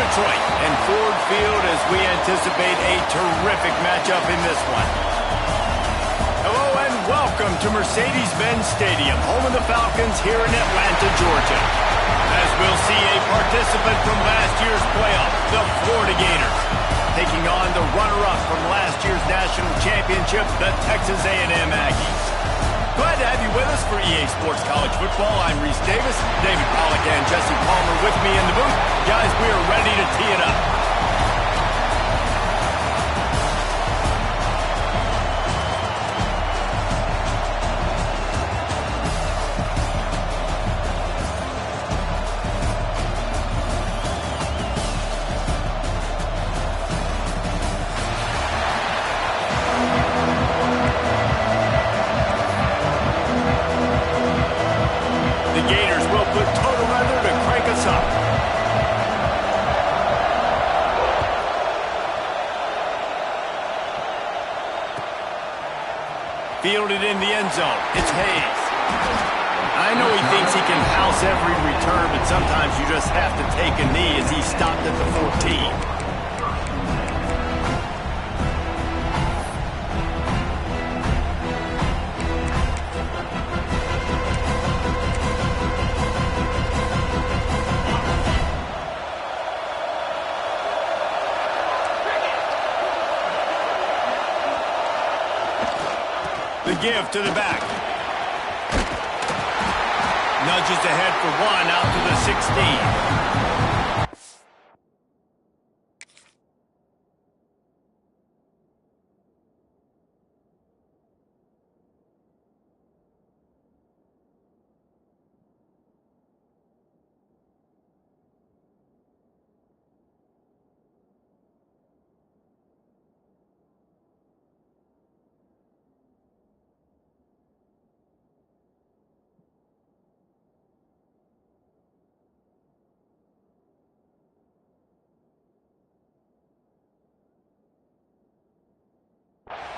Detroit and Ford Field as we anticipate a terrific matchup in this one. Hello and welcome to Mercedes-Benz Stadium, home of the Falcons here in Atlanta, Georgia. As we'll see a participant from last year's playoff, the Florida Gators, taking on the runner-up from last year's national championship, the Texas A&M Aggies. Glad to have you with us for EA Sports College Football. I'm Reese Davis, David Pollack and Jesse Palmer with me in the booth. Guys, we are ready to tee it up. Fielded in the end zone. It's Hayes. I know he thinks he can house every return, but sometimes you just have to take a knee as he stopped at the 14. The give to the back. Nudges ahead for one out to the 16.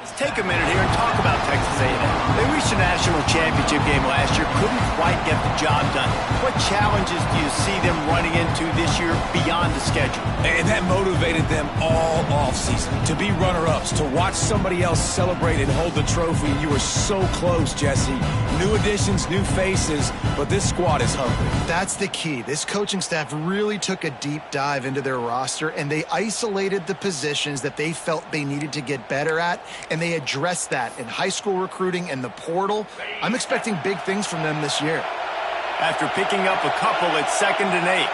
Let's take a minute here and talk about Texas A&M. They reached a national championship game last year, couldn't quite get the job done. What challenges do you see them running into this year beyond the schedule? And that motivated them all offseason to be runner-ups, to watch somebody else celebrate and hold the trophy. You were so close, Jesse. New additions, new faces, but this squad is hungry. That's the key. This coaching staff really took a deep dive into their roster, and they isolated the positions that they felt they needed to get better at, and they addressed that in high school recruiting and the portal. I'm expecting big things from them this year. After picking up a couple, it's 2nd and 8.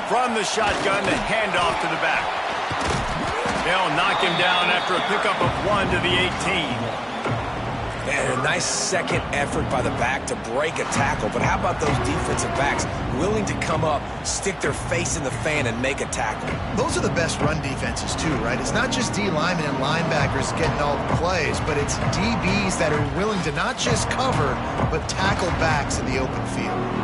From the shotgun, the handoff to the back. They'll knock him down after a pickup of 1 to the 18. And a nice second effort by the back to break a tackle. But how about those defensive backs willing to come up, stick their face in the fan, and make a tackle? Those are the best run defenses, too, right? It's not just D linemen and linebackers getting all the plays, but it's DBs that are willing to not just cover, but tackle backs in the open field.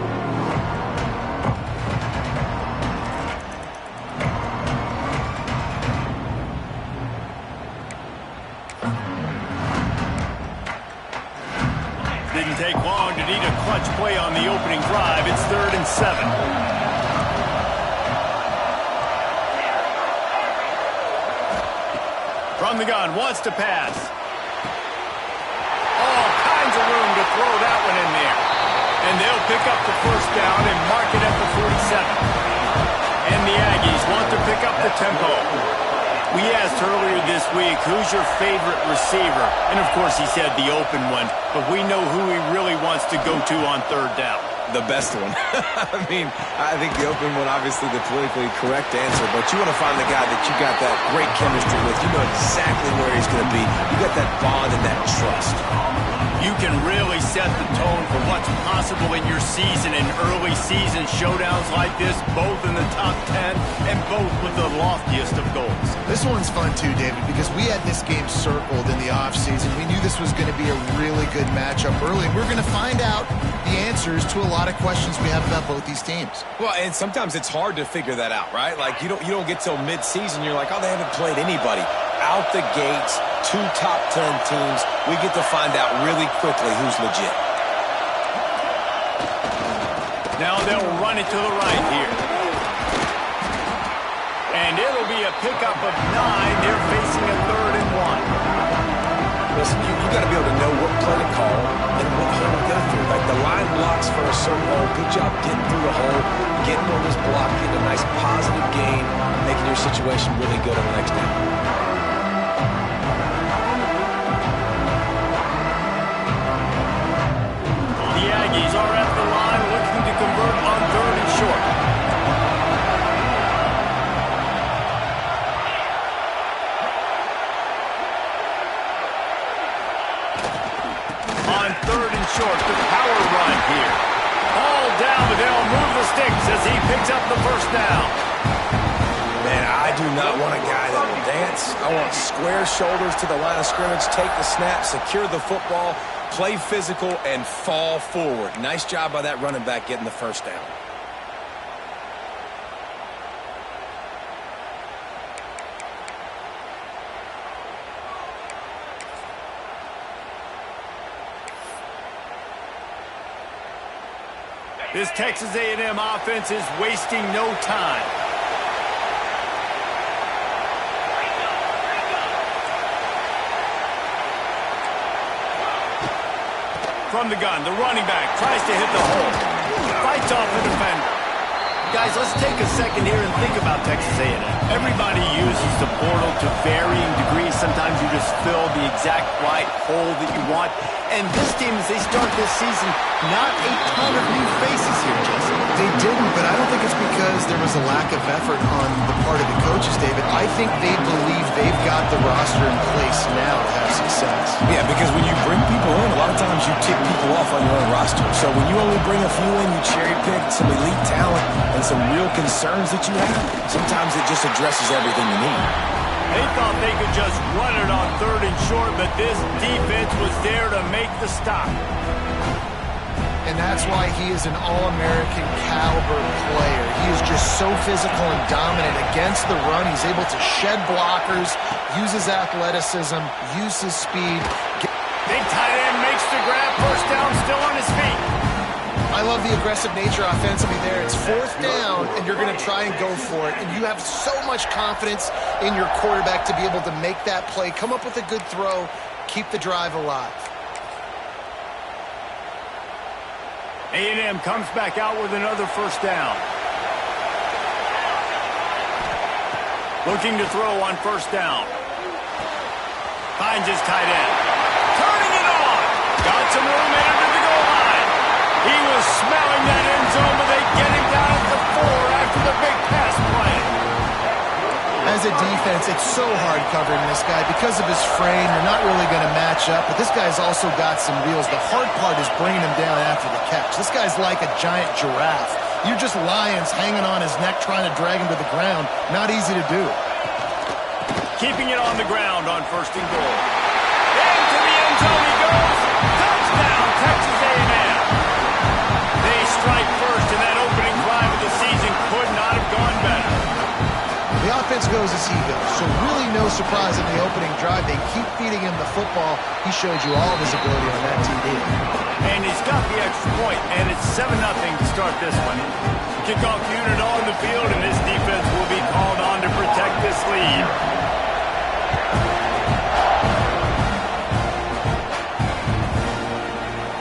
Didn't take long to need a clutch play on the opening drive. It's 3rd and 7. From the gun, wants to pass. All kinds of room to throw that one in there. And they'll pick up the first down and mark it at the 47. And the Aggies want to pick up the tempo. We asked earlier this week, who's your favorite receiver? And, of course, he said the open one. But we know who he really wants to go to on 3rd down. The best one. I mean, I think the open one, obviously the politically correct answer. But you want to find the guy that you got that great chemistry with. You know exactly where he's going to be. You got that bond and that trust. You can really set the tone for what's possible in your season in early season showdowns like this, both in the top 10 and both with the loftiest of goals. This one's fun too, David, because we had this game circled in the offseason. We knew this was going to be a really good matchup early. We're going to find out the answers to a lot of questions we have about both these teams. Well, and sometimes it's hard to figure that out, right? Like you don't get till mid-season, you're like, oh, they haven't played anybody. Out the gates, 2 top 10 teams. We get to find out really quickly who's legit. Now they'll run it to the right here. And it'll be a pickup of 9. They're facing a 3rd and 1. Listen, you got to be able to know what play to call and what hole to go through. Like the line blocks for a certain hole. Good job getting through the hole, getting on this block, getting a nice positive gain, making your situation really good on the next down. The Aggies are at the line looking to convert on 3rd and short. On 3rd and short, the power run here. All down, but they'll move the sticks as he picks up the 1st down. Man, I do not want a guy that will dance. I want square shoulders to the line of scrimmage, take the snap, secure the football, play physical, and fall forward. Nice job by that running back getting the 1st down. This Texas A&M offense is wasting no time. From the gun, the running back tries to hit the hole. Fights off the defender. Guys, let's take a second here and think about Texas A&M. Everybody uses the portal to varying degrees. Sometimes you just fill the exact right hole that you want. And this team, as they start this season, not a ton of new faces here, Jesse. They didn't, but I don't think it's because there was a lack of effort on the part of the coaches, David. I think they believe they've got the roster in place now to have success. Yeah, because when you bring people in, a lot of times you tick people off on your own roster. So when you only bring a few in, you cherry pick some elite talent and some real concerns that you have. Sometimes it just addresses everything you need. They thought they could just run it on 3rd and short, but this defense was there to make the stop. And that's why he is an All-American caliber player. He is just so physical and dominant against the run. He's able to shed blockers, use his athleticism, use his speed. Big tight end makes the grab, 1st down, still on his feet. I love the aggressive nature offensively there. It's 4th down, and you're going to try and go for it. And you have so much confidence in your quarterback to be able to make that play, come up with a good throw, keep the drive alive. A&M comes back out with another 1st down. Looking to throw on 1st down. Finds his tight end. Turning it on. Got some room into the goal line. He was smelling that end zone, but they get him down at the 4 after the big pass play. As a defense, it's so hard covering this guy. Because of his frame, you're not really going to match up, but this guy's also got some wheels. The hard part is bringing him down after the catch. This guy's like a giant giraffe. You're just lions hanging on his neck trying to drag him to the ground. Not easy to do. Keeping it on the ground on 1st and goal. Into the end zone he goes. Touchdown, Texas A&M. They strike first, and that opening drive of the season could not have gone better. The offense goes as he goes, so really no surprise in the opening drive. They keep feeding him the football. He showed you all of his ability on that TD. And he's got the extra point, and it's 7-0 to start this one. Kickoff unit on the field, and this defense will be called on to protect this lead.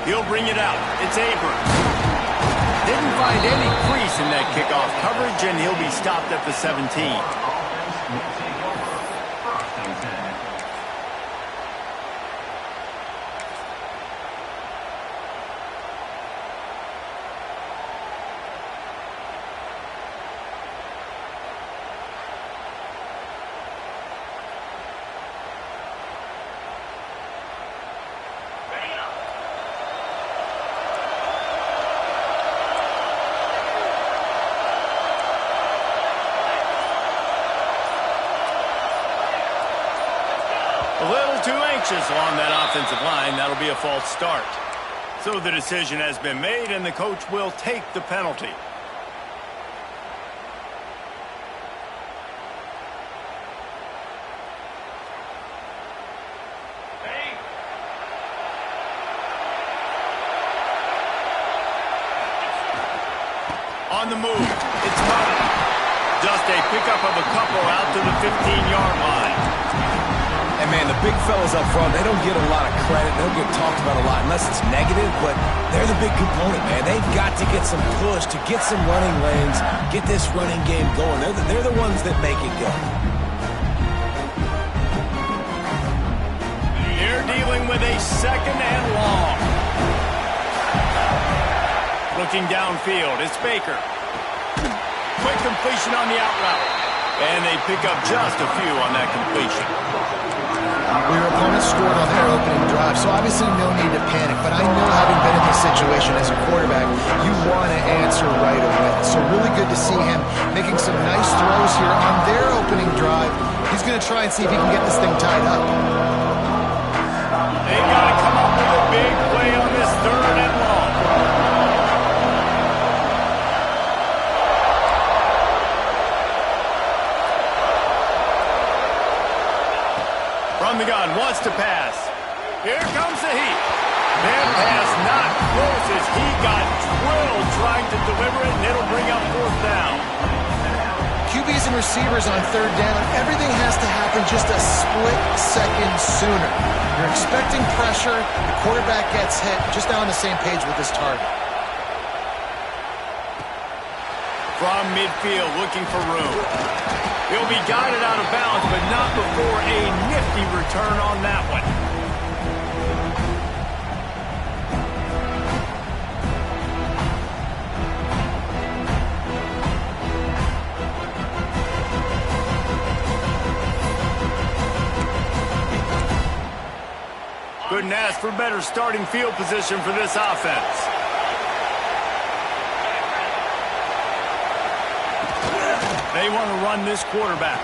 He'll bring it out. It's Abrams. Didn't find any crease in that kickoff coverage, and he'll be stopped at the 17. A little too anxious along that offensive line. That'll be a false start. So the decision has been made, and the coach will take the penalty. On the move. It's coming. Just a pickup of a couple out to the 15-yard line. And, man, the big fellas up front, they don't get a lot of credit. They don't get talked about a lot unless it's negative, but they're the big component, man. They've got to get some push, to get some running lanes, get this running game going. They're the ones that make it go. They're dealing with a second and long. Looking downfield, it's Baker. Quick completion on the out route. And they pick up just a few on that completion. Your opponent scored on their opening drive, so obviously no need to panic. But I know, having been in this situation as a quarterback, you want to answer right away. So really good to see him making some nice throws here on their opening drive. He's going to try and see if he can get this thing tied up. They got to come up with a big play on this third and long. From the gun, wants to pass. Here comes the heat. That pass not close as he got drilled trying to deliver it, and it'll bring up fourth down. QBs and receivers on third down, everything has to happen just a split second sooner. You're expecting pressure, the quarterback gets hit, just now on the same page with his target. From midfield, looking for room. He'll be guided out of bounds, but not before a nifty return on that one. Couldn't ask for better starting field position for this offense. They want to run this quarterback.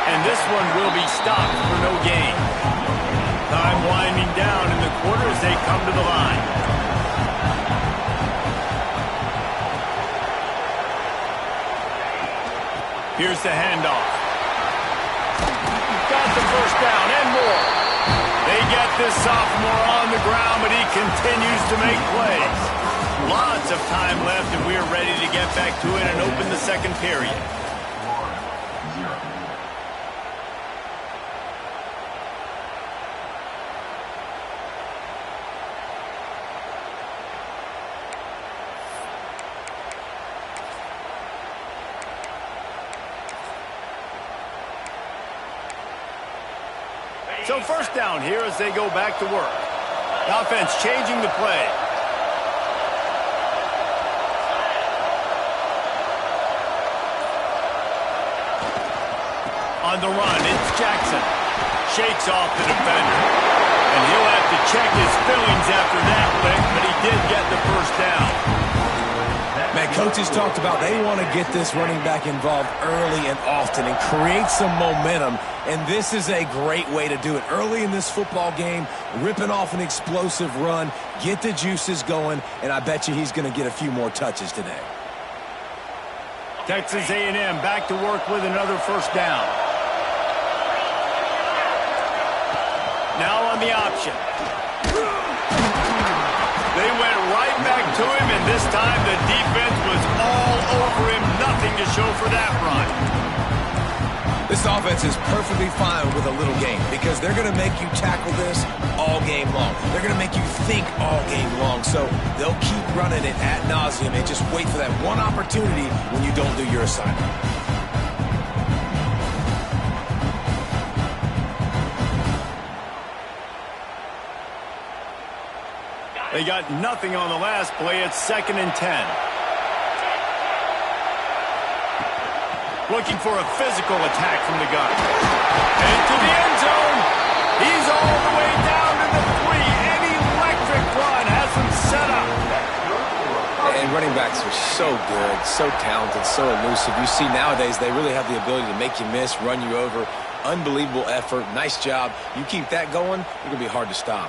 And this one will be stopped for no gain. Time winding down in the quarter as they come to the line. Here's the handoff. Got the first down and more. They get this sophomore on the ground, but he continues to make plays. Lots of time left, and we are ready to get back to it and open the second period. So first down here as they go back to work. The offense changing the play. On the run, it's Jackson. Shakes off the defender. And he'll have to check his feelings after that lick, but he did get the first down. Man, coaches talked about they want to get this running back involved early and often and create some momentum, and this is a great way to do it. Early in this football game, ripping off an explosive run, get the juices going, and I bet you he's going to get a few more touches today. Texas A&M back to work with another first down. Now on the option. They went right back to him, and this time the defense was all over him. Nothing to show for that run. This offense is perfectly fine with a little game because they're going to make you tackle this all game long. They're going to make you think all game long. So they'll keep running it ad nauseum and just wait for that one opportunity when you don't do your assignment. They got nothing on the last play. It's 2nd and 10. Looking for a physical attack from the gun. Into the end zone. He's all the way down to the 3. An electric run has him set up. And running backs are so good, so talented, so elusive. You see nowadays they really have the ability to make you miss, run you over. Unbelievable effort. Nice job. You keep that going, it's going to be hard to stop.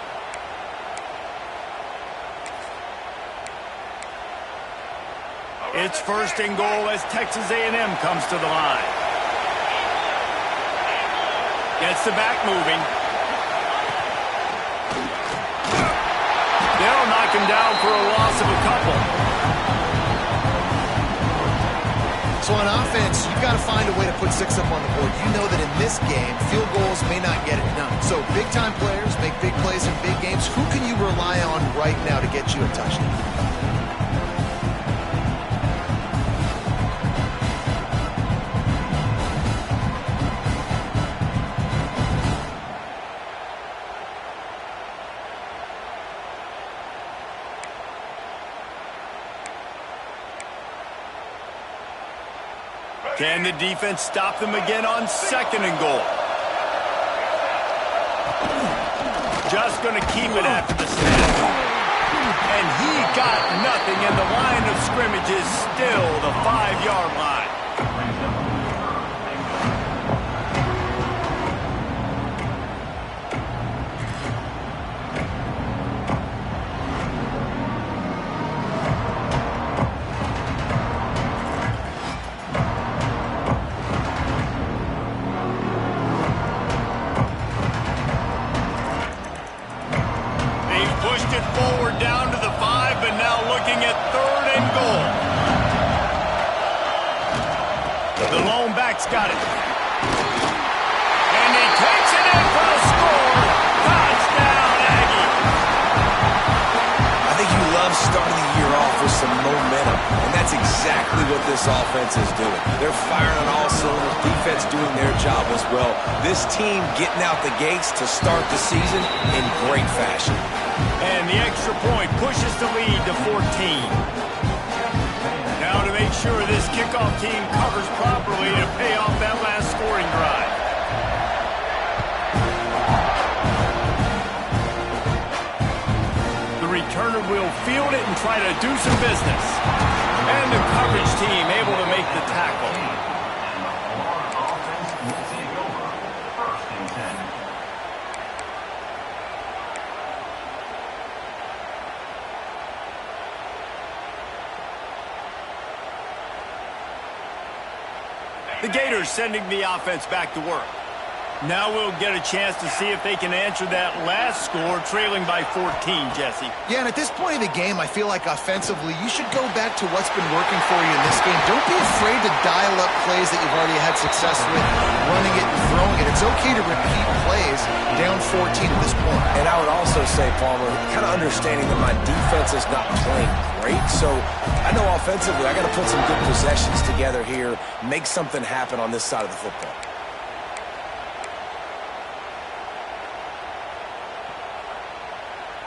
It's 1st and goal as Texas A&M comes to the line. Gets the back moving. They'll knock him down for a loss of a couple. So on offense, you've got to find a way to put 6 up on the board. You know that in this game, field goals may not get it done. So big-time players make big plays in big games. Who can you rely on right now to get you a touchdown? Can the defense stop them again on 2nd and goal? Just going to keep it after the snap. And he got nothing, and the line of scrimmage is still the 5-yard line. Forward down to the 5, but now looking at 3rd and goal. The lone back's got it. And he takes it in for the score. Touchdown, Aggie. I think you love starting the year off with some momentum, and that's exactly what this offense is doing. They're firing on all cylinders, defense doing their job as well. This team getting out the gates to start the season in great fashion. And the extra point pushes the lead to 14. Now to make sure this kickoff team covers properly to pay off that last scoring drive. The returner will field it and try to do some business. And the coverage team able to make the tackle. The Gators sending the offense back to work. Now we'll get a chance to see if they can answer that last score, trailing by 14, Jesse. Yeah, and at this point of the game, I feel like offensively, you should go back to what's been working for you in this game. Don't be afraid to dial up plays that you've already had success with, running it and throwing it. It's okay to repeat plays down 14 at this point. And I would also say, Palmer, kind of understanding that my defense is not playing great, so I know offensively I got to put some good possessions together here, make something happen on this side of the football.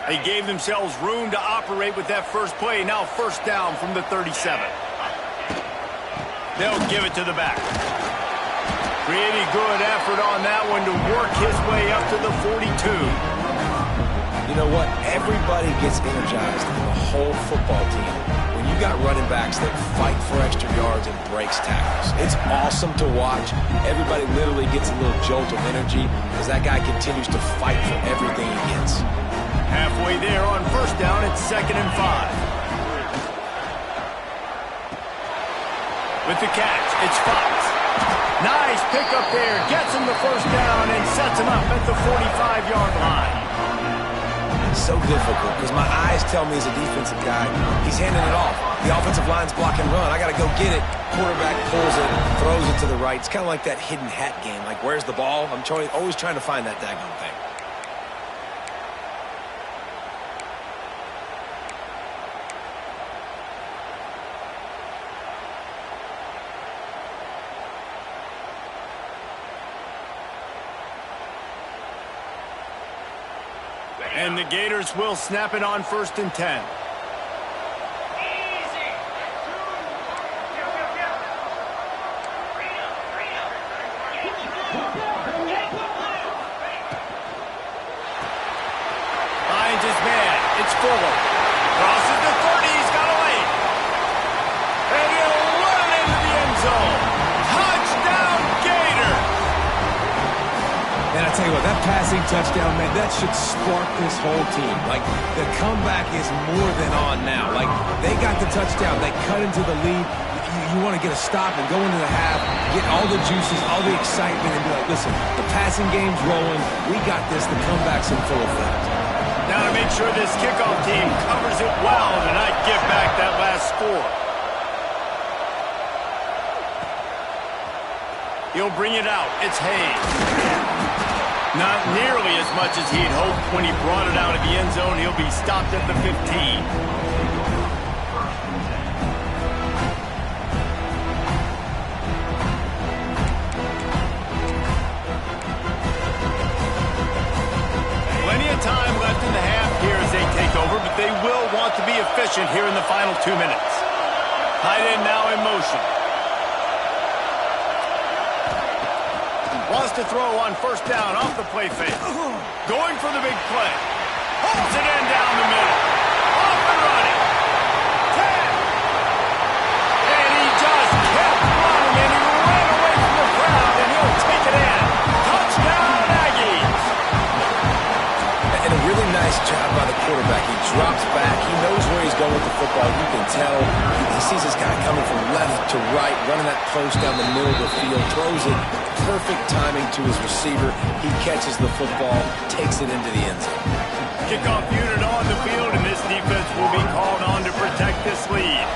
They gave themselves room to operate with that first play. Now 1st down from the 37. They'll give it to the back. Pretty good effort on that one to work his way up to the 42. You know what? Everybody gets energized in the whole football team when you got running backs that fight for extra yards and breaks tackles. It's awesome to watch. Everybody literally gets a little jolt of energy as that guy continues to fight for everything he gets. Halfway there on 1st down, it's 2nd and 5. With the catch, it's Fox. Nice pickup there, gets him the 1st down and sets him up at the 45-yard line. It's so difficult because my eyes tell me as a defensive guy, he's handing it off. The offensive line's block and run. I got to go get it. Quarterback pulls it, throws it to the right. It's kind of like that hidden hat game. Like, where's the ball? I'm always trying to find that daggone thing. And the Gators will snap it on 1st and 10. Finds his man. It's Fuller. Crosses the 30. He's got a lane. And he'll run it into the end zone. Touchdown, Gators. And I tell you what, that passing touchdown, man, that should spark this whole team. Like, the comeback is more than on now. Like, they got the touchdown. They cut into the lead. You want to get a stop and go into the half, get all the juices, all the excitement, and be like, listen, the passing game's rolling. We got this. The comeback's in full effect. Now to make sure this kickoff team covers it well and not give back that last score. He'll bring it out. It's Hayes. Not nearly as much as he'd hoped when he brought it out of the end zone. He'll be stopped at the 15. Time left in the half here as they take over, but they will want to be efficient here in the final 2 minutes. Tight end now in motion. Wants to throw on first down off the play fake. Going for the big play. Holds it in down the middle. Off and running. 10. And he just kept running, and he ran away from the crowd, and he'll take it in. Touchdown, Aggies. And a really nice job by the quarterback. He drops back. He knows where he's going with the football. You can tell. He sees this guy coming from left to right, running that post down the middle of the field, throws it. Perfect timing to his receiver. He catches the football, takes it into the end zone. Kickoff unit on the field, and this defense will be called on to protect this lead.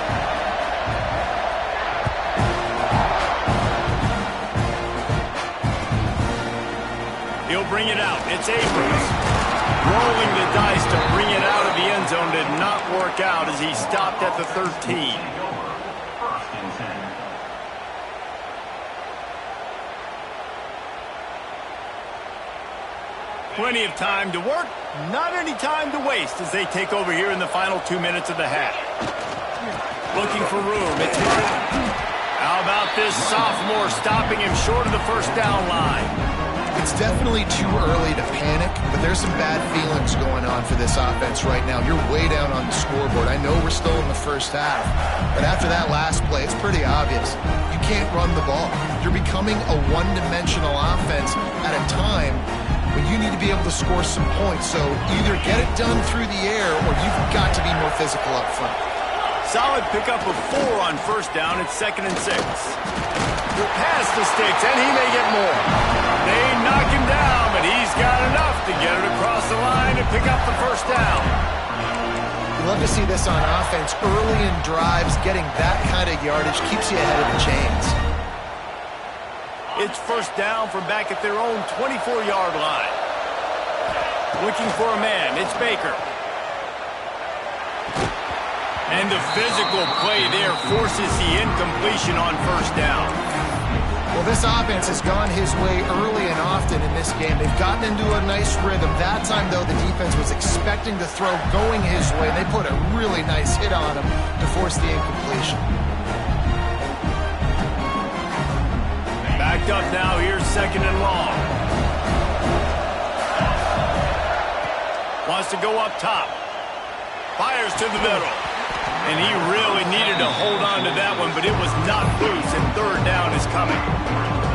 He'll bring it out. It's Abrams. Rolling the dice to bring it out of the end zone did not work out as he stopped at the 13. Plenty of time to work, not any time to waste as they take over here in the final 2 minutes of the half. Looking for room. It's Murray. How about this sophomore stopping him short of the first down line? It's definitely too early to panic, but there's some bad feelings going on for this offense right now. You're way down on the scoreboard. I know we're still in the first half, but after that last play, it's pretty obvious. You can't run the ball. You're becoming a one-dimensional offense at a time when you need to be able to score some points. So either get it done through the air or you've got to be more physical up front. Solid pickup of 4 on first down. It's 2nd and 6. Past the sticks, and he may get more. They knock him down, but he's got enough to get it across the line and pick up the first down. You love to see this on offense. Early in drives, getting that kind of yardage keeps you ahead of the chains. It's first down from back at their own 24-yard line. Looking for a man. It's Baker. And the physical play there forces the incompletion on first down. Well, this offense has gone his way early and often in this game. They've gotten into a nice rhythm. That time, though, the defense was expecting the throw going his way. They put a really nice hit on him to force the incompletion. Backed up now. Here's 2nd and long. Wants to go up top. Fires to the middle. And he really needed to hold on to that one, but it was not loose, and 3rd down is coming.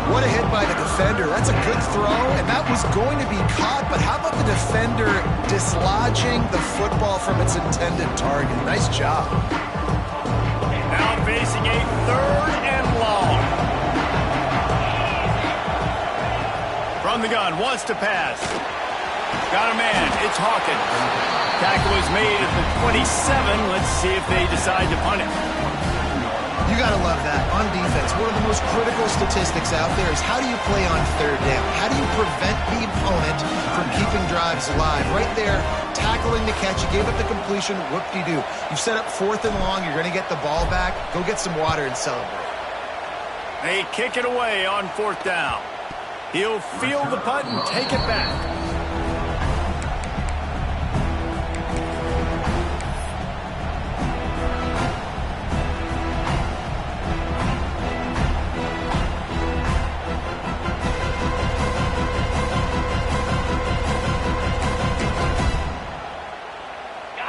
What a hit by the defender. That's a good throw, and that was going to be caught, but how about the defender dislodging the football from its intended target? Nice job. Now facing a 3rd and long. From the gun, wants to pass. Got a man. It's Hawkins. Tackle is made at the 27. Let's see if they decide to punt it. You got to love that. On defense, one of the most critical statistics out there is how do you play on 3rd down? How do you prevent the opponent from keeping drives alive? Right there, tackling the catch. You gave up the completion. Whoop-de-doo. You've set up 4th and long. You're going to get the ball back. Go get some water and celebrate. They kick it away on 4th down. He'll field the punt and take it back.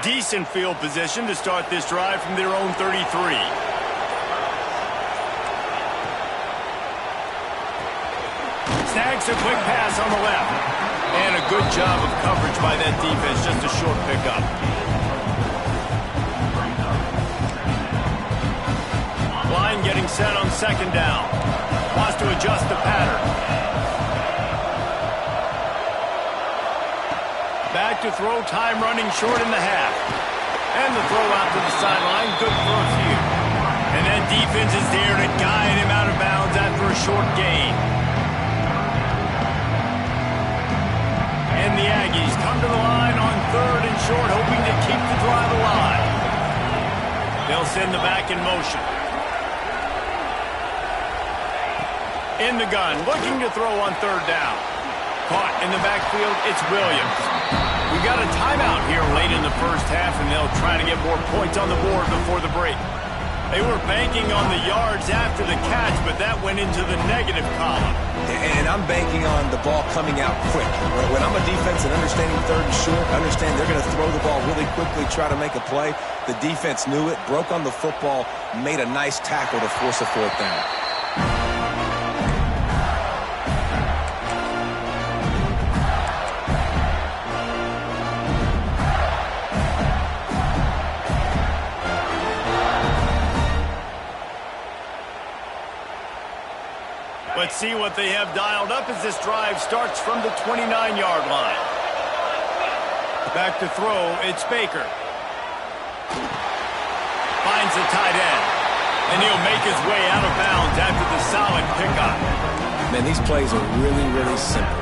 Decent field position to start this drive from their own 33. Snags a quick pass on the left. And a good job of coverage by that defense. Just a short pickup. Line getting set on 2nd down. Wants to adjust the pattern. Back to throw, time running short in the half. And the throw out to the sideline, good for a few. And that defense is there to guide him out of bounds after a short gain. And the Aggies come to the line on 3rd and short, hoping to keep the drive alive. They'll send the back in motion. In the gun, looking to throw on 3rd down. Caught in the backfield, it's Williams. We got a timeout here late in the first half, and they'll try to get more points on the board before the break. They were banking on the yards after the catch, but that went into the negative column. And I'm banking on the ball coming out quick. When I'm a defense and understanding 3rd and short, I understand they're going to throw the ball really quickly, try to make a play. The defense knew it, broke on the football, made a nice tackle to force a 4th down. Let's see what they have dialed up as this drive starts from the 29-yard line. Back to throw, it's Baker. Finds the tight end. And he'll make his way out of bounds after the solid pickup. Man, these plays are really, really simple.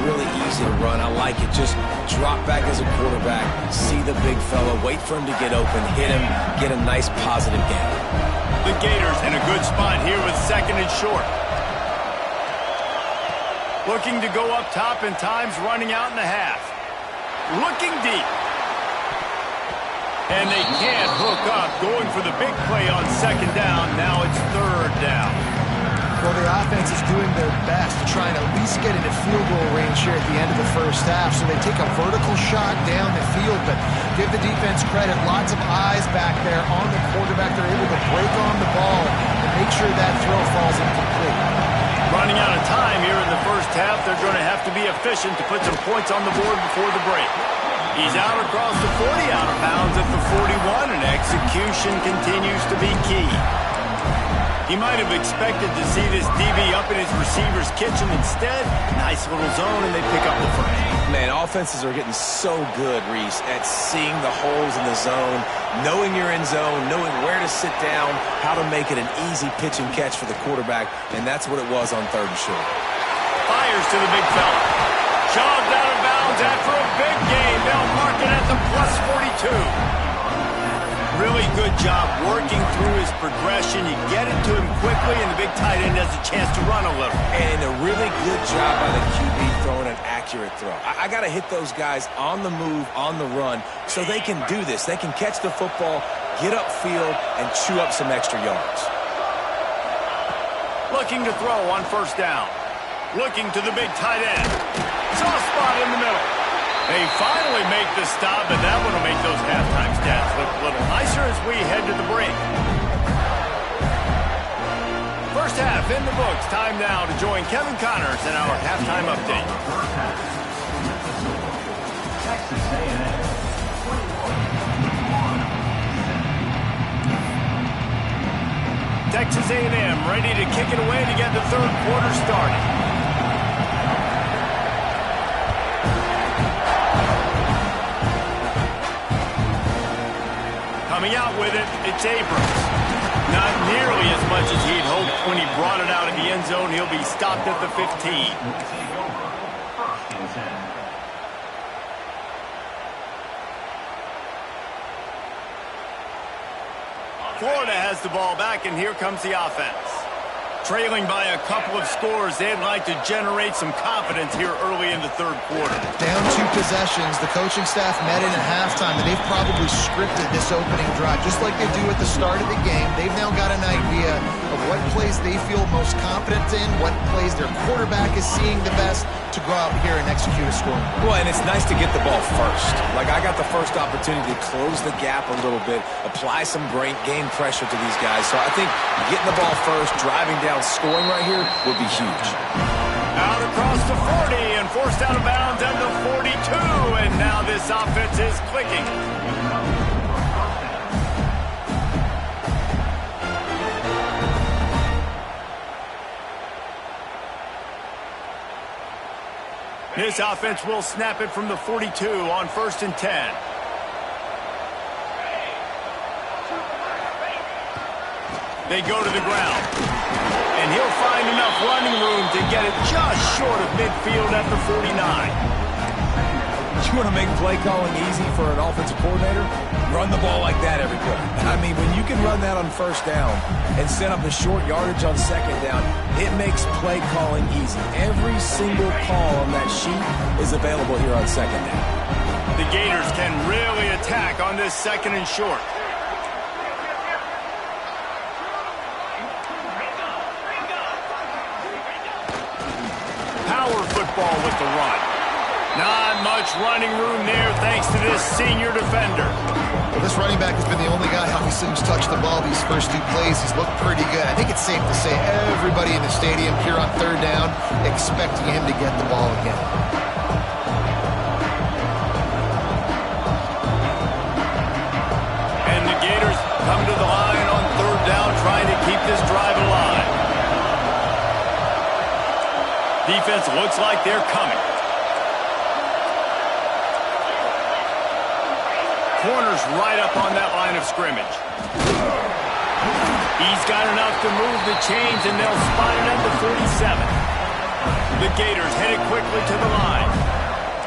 Really easy to run. I like it. Just drop back as a quarterback, see the big fella, wait for him to get open, hit him, get a nice positive gain. The Gators in a good spot here with 2nd and short. Looking to go up top, and time's running out in the half. Looking deep. And they can't hook up. Going for the big play on 2nd down. Now it's 3rd down. Well, the offense is doing their best to try and at least get into field goal range here at the end of the first half. So they take a vertical shot down the field, but give the defense credit. Lots of eyes back there on the quarterback. They're able to break on the ball and make sure that throw falls incomplete. Running out of time here in the first half. They're going to have to be efficient to put some points on the board before the break. He's out across the 40, out of bounds at the 41, and execution continues to be key. He might have expected to see this DB up in his receiver's kitchen. Instead, nice little zone, and they pick up the first. Man, offenses are getting so good, Reese, at seeing the holes in the zone, knowing you're in zone, knowing where to sit down, how to make it an easy pitch and catch for the quarterback, and that's what it was on 3rd and short. Fires to the big fella. Shoved out of bounds after a big gain. They'll mark it at the +42. Really good job working through his progression. You get it to him quickly, and the big tight end has a chance to run a little. And a really good job by the QB throwing an accurate throw. I got to hit those guys on the move, on the run, so they can do this. They can catch the football, get upfield, and chew up some extra yards. Looking to throw on 1st down. Looking to the big tight end. Soft spot in the middle. They finally make the stop, but that one will make those halftime stats look a little nicer as we head to the break. First half in the books. Time now to join Kevin Connors in our halftime update. Texas A&M ready to kick it away to get the 3rd quarter started. Coming out with it, it's Abrams. Not nearly as much as he'd hoped when he brought it out of the end zone. He'll be stopped at the 15. Florida has the ball back, and here comes the offense. Trailing by a couple of scores, they'd like to generate some confidence here early in the 3rd quarter. Down 2 possessions, the coaching staff met in at halftime, and they've probably scripted this opening drive. Just like they do at the start of the game, they've now got an idea of what plays they feel most confident in, what plays their quarterback is seeing the best to go out here and execute a score. Well, and it's nice to get the ball first. Like, I got the first opportunity to close the gap a little bit, apply some game pressure to these guys. So I think getting the ball first, driving down, scoring right here would be huge. Out across the 40 and forced out of bounds at the 42, and now this offense is clicking. This offense will snap it from the 42 on 1st and 10. They go to the ground. And he'll find enough running room to get it just short of midfield at the 49. You want to make play calling easy for an offensive coordinator? Run the ball like that every play. I mean, when you can run that on first down and set up a short yardage on second down, it makes play calling easy. Every single call on that sheet is available here on second down. The Gators can really attack on this second and short. Power football with the run. Not much running room there thanks to this senior defender. Well, this running back has been the only guy obviously who's touched the ball these first two plays. He's looked pretty good. I think it's safe to say everybody in the stadium here on third down expecting him to get the ball again. And the Gators come to the line on third down trying to keep this drive alive. Defense looks like they're coming. Corner's right up on that line of scrimmage. He's got enough to move the chains, and they'll spot it at the 47. The Gators headed quickly to the line.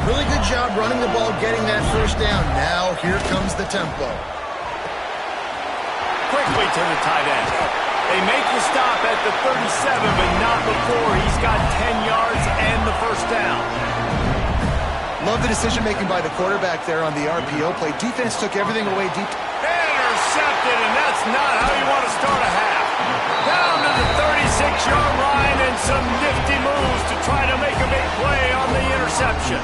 Really good job running the ball, getting that first down. Now here comes the tempo. Quickly to the tight end. They make the stop at the 37, but not before he's got 10 yards and the first down. Love the decision-making by the quarterback there on the RPO play. Defense took everything away deep. Intercepted, and that's not how you want to start a half. Down to the 36-yard line and some nifty moves to try to make a big play on the interception.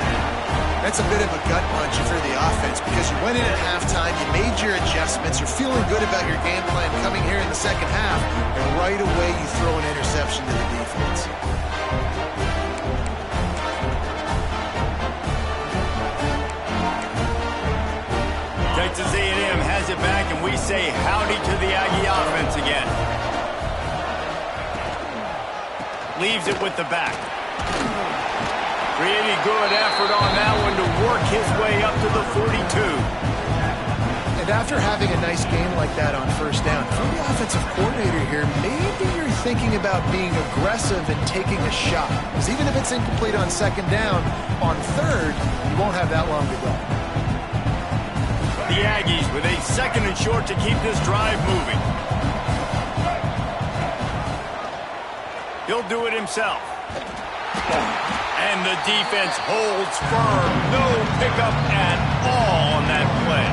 That's a bit of a gut punch if you're the offense because you went in at halftime, you made your adjustments, you're feeling good about your game plan coming here in the second half, and right away you throw an interception to the defense. Texas A&M has it back, and we say howdy to the Aggie offense again. Leaves it with the back. Pretty good effort on that one to work his way up to the 42. And after having a nice game like that on first down, if you're the offensive coordinator here, maybe you're thinking about being aggressive and taking a shot. Because even if it's incomplete on second down, on third, you won't have that long to go. The Aggies with a second and short to keep this drive moving. He'll do it himself. And the defense holds firm. No pickup at all on that play.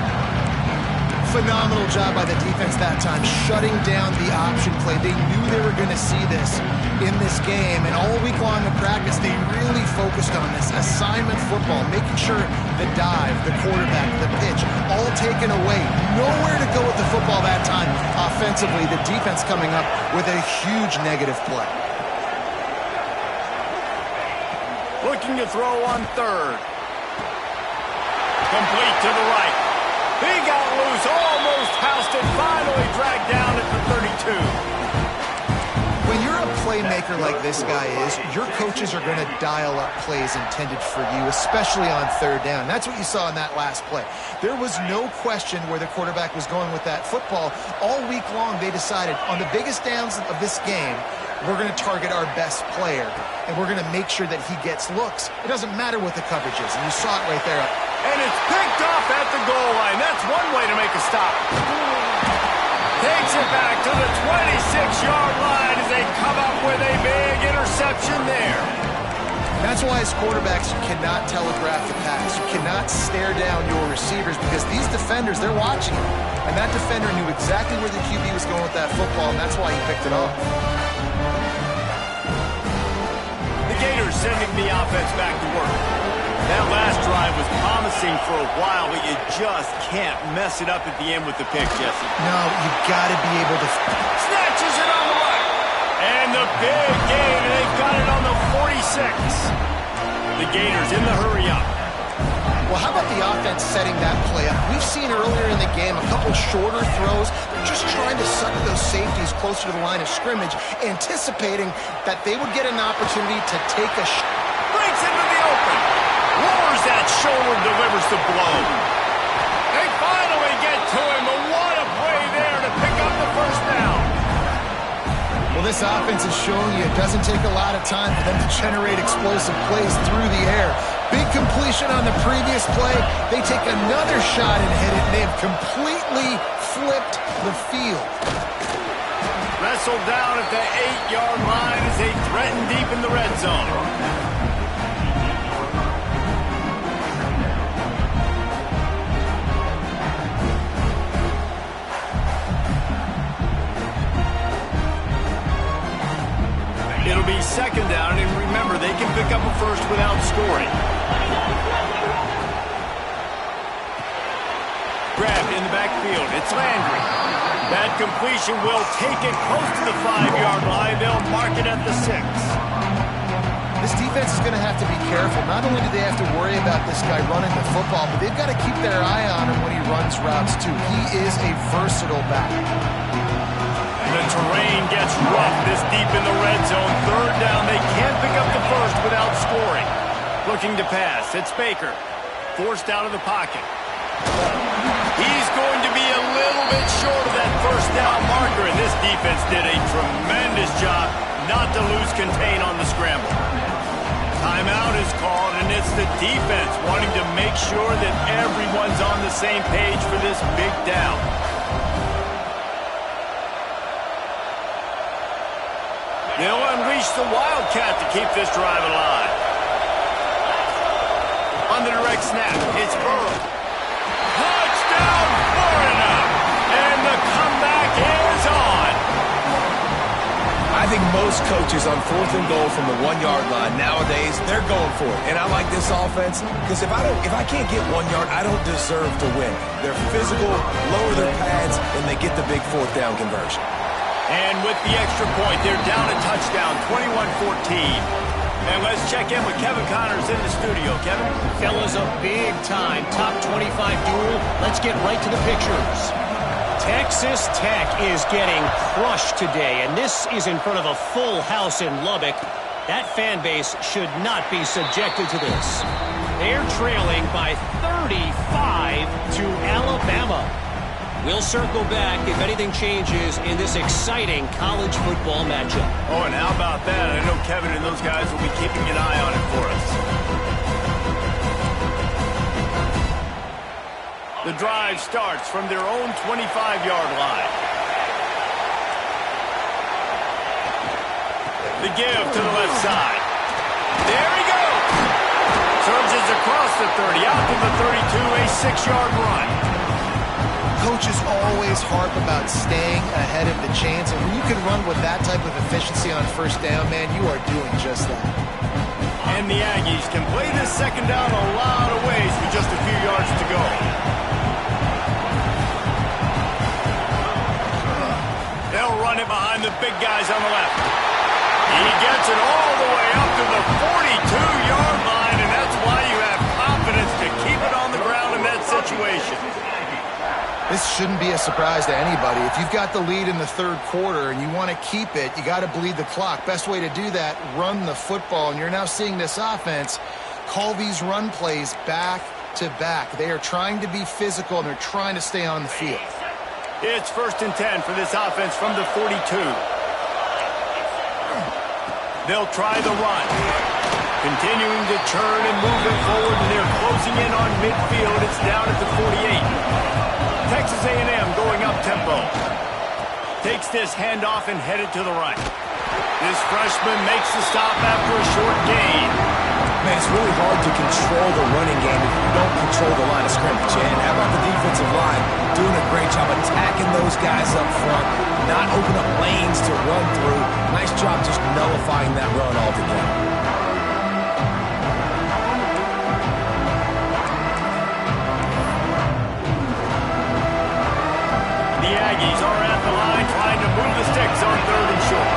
Phenomenal job by the defense that time, shutting down the option play. They knew they were going to see this in this game, and all week long in practice, they really focused on this assignment football, making sure the dive, the quarterback, the pitch, all taken away. Nowhere to go with the football that time. Offensively, the defense coming up with a huge negative play. Looking to throw on third. Complete to the right. He got loose, almost housed it, finally dragged down at the 32. When you're a playmaker like this guy is, your coaches are going to dial up plays intended for you, especially on third down. That's what you saw in that last play. There was no question where the quarterback was going with that football. All week long, they decided on the biggest downs of this game, we're going to target our best player, and we're going to make sure that he gets looks. It doesn't matter what the coverage is, and you saw it right there. And it's picked off at the goal line. That's one way to make a stop. Takes it back to the 26-yard line as they come up with a big interception there. That's why as quarterbacks, you cannot telegraph the pass. You cannot stare down your receivers because these defenders, they're watching it. And that defender knew exactly where the QB was going with that football, and that's why he picked it off. The Gators sending the offense back to work. That last drive was promising for a while, but you just can't mess it up at the end with the pick, Jesse. No, you got to be able to... Snatches it on the right. And the big gain, and they've got it on the 46. The Gators in the hurry up. Well, how about the offense setting that play up? We've seen earlier in the game a couple shorter throws. They're just trying to suck those safeties closer to the line of scrimmage, anticipating that they would get an opportunity to take a shot. Breaks into the open. Lowers that shoulder, delivers the blow. They finally get to him, but what a play there to pick up the first down. this offense is showing you it doesn't take a lot of time for them to generate explosive plays through the air. Big completion on the previous play. They take another shot and hit it, and they have completely flipped the field. Wrestled down at the 8-yard line as they threaten deep in the red zone. It'll be second down, and remember, they can pick up a first without scoring. Grabbed in the backfield. It's Landry. That completion will take it close to the 5-yard line. They'll mark it at the 6. This defense is going to have to be careful. Not only do they have to worry about this guy running the football, but they've got to keep their eye on him when he runs routes, too. He is a versatile back. The terrain gets rough this deep in the red zone. Third down, they can't pick up the first without scoring. Looking to pass, it's Baker. Forced out of the pocket. He's going to be a little bit short of that first down marker, and this defense did a tremendous job not to lose contain on the scramble. Timeout is called, and it's the defense wanting to make sure that everyone's on the same page for this big down. They'll unleash the Wildcat to keep this drive alive. On the direct snap, it's Burrow. Touchdown, Florida! And the comeback is on. I think most coaches on 4th and goal from the 1-yard line nowadays, they're going for it. And I like this offense because if I can't get 1 yard, I don't deserve to win. They're physical, lower their pads, and they get the big 4th down conversion. And with the extra point, they're down a touchdown, 21-14. And let's check in with Kevin Connors in the studio. Kevin? Fellas, a big-time top 25 duel. Let's get right to the pictures. Texas Tech is getting crushed today, and this is in front of a full house in Lubbock. That fan base should not be subjected to this. They're trailing by 35 to Alabama. We'll circle back if anything changes in this exciting college football matchup. Oh, and how about that? I know Kevin and those guys will be keeping an eye on it for us. The drive starts from their own 25-yard line. The give to the left side. There he goes! Surges across the 30, out to the 32, a 6-yard run. Coaches always harp about staying ahead of the chance, and when you can run with that type of efficiency on first down, man, you are doing just that. And the Aggies can play this second down a lot of ways with just a few yards to go. They'll run it behind the big guys on the left. He gets it all the way up to the 42-yard line, and that's why you have confidence to keep it on the ground in that situation. This shouldn't be a surprise to anybody. If you've got the lead in the third quarter and you want to keep it, you got to bleed the clock. Best way to do that, run the football. And you're now seeing this offense call these run plays back to back. They are trying to be physical, and they're trying to stay on the field. It's 1st and 10 for this offense from the 42. They'll try the run. Continuing to churn and move it forward, and they're closing in on midfield. It's down at the 48. Texas A&M going up-tempo. Takes this handoff and headed to the right. This freshman makes the stop after a short gain. Man, it's really hard to control the running game if you don't control the line of scrimmage. And how about the defensive line doing a great job attacking those guys up front, not open up lanes to run through. Nice job just nullifying that run altogether. The Aggies are at the line trying to move the sticks on 3rd and short.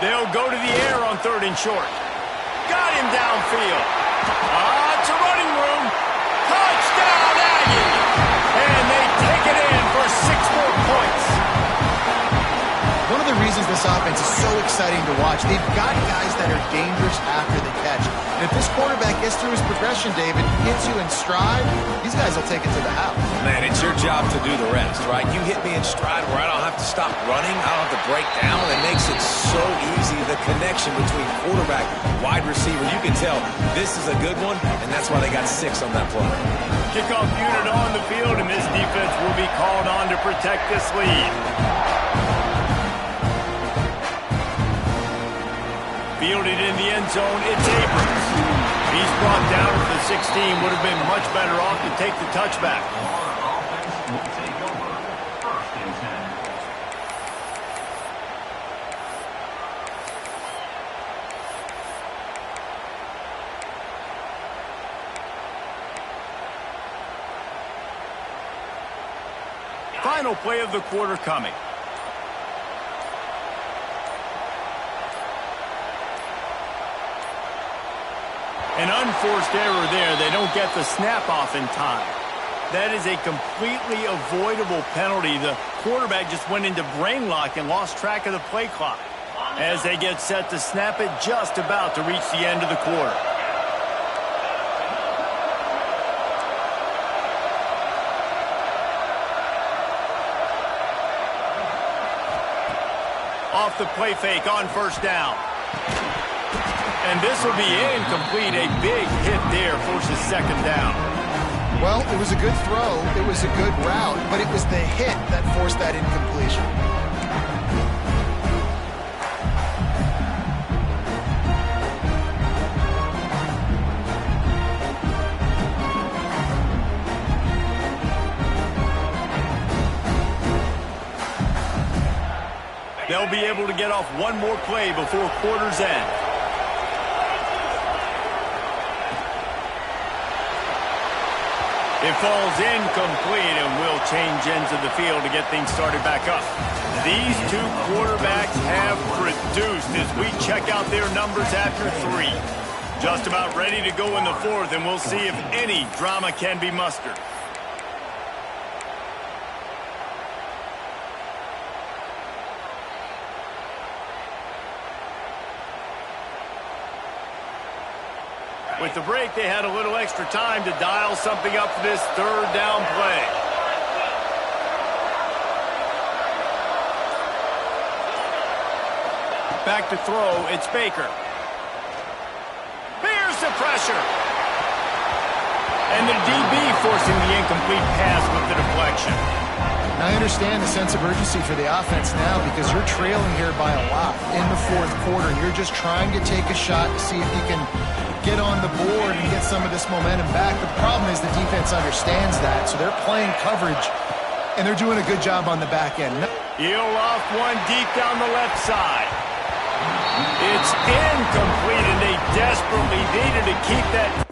They'll go to the air on 3rd and short. Got him downfield. It's a running room. Touchdown, Aggies! And they take it in for 6 more points. one of the reasons this offense is so exciting to watch. They've got guys that are dangerous after the catch. And if this quarterback gets through his progression, David, hits you in stride, these guys will take it to the house. Man, it's your job to do the rest, right? You hit me in stride where I don't have to stop running. I don't have to break down. It makes it so easy. The connection between quarterback, wide receiver, you can tell this is a good one, and that's why they got 6 on that play. Kickoff unit on the field, and this defense will be called on to protect this lead. Fielded in the end zone, it's Abrams. He's brought down to the 16. Would have been much better off to take the touchback. Final play of the quarter coming. An unforced error there. They don't get the snap off in time. That is a completely avoidable penalty. The quarterback just went into brain lock and lost track of the play clock as they get set to snap it just about to reach the end of the quarter. Off the play fake on first down. And this will be incomplete. A big hit there forces second down. Well, it was a good throw. It was a good route, but it was the hit that forced that incompletion. They'll be able to get off one more play before quarter's end. It falls incomplete and will change ends of the field to get things started back up. These two quarterbacks have produced as we check out their numbers after 3. Just about ready to go in the 4th, and we'll see if any drama can be mustered. With the break, they had a little extra time to dial something up for this 3rd down play. Back to throw, it's Baker. Here's the pressure. And the DB forcing the incomplete pass with the deflection. Now, I understand the sense of urgency for the offense now because you're trailing here by a lot in the 4th quarter. And you're just trying to take a shot to see if you can get on the board and get some of this momentum back. The problem is the defense understands that, so they're playing coverage, and they're doing a good job on the back end. He'll off one deep down the left side. It's incomplete, and they desperately needed to keep that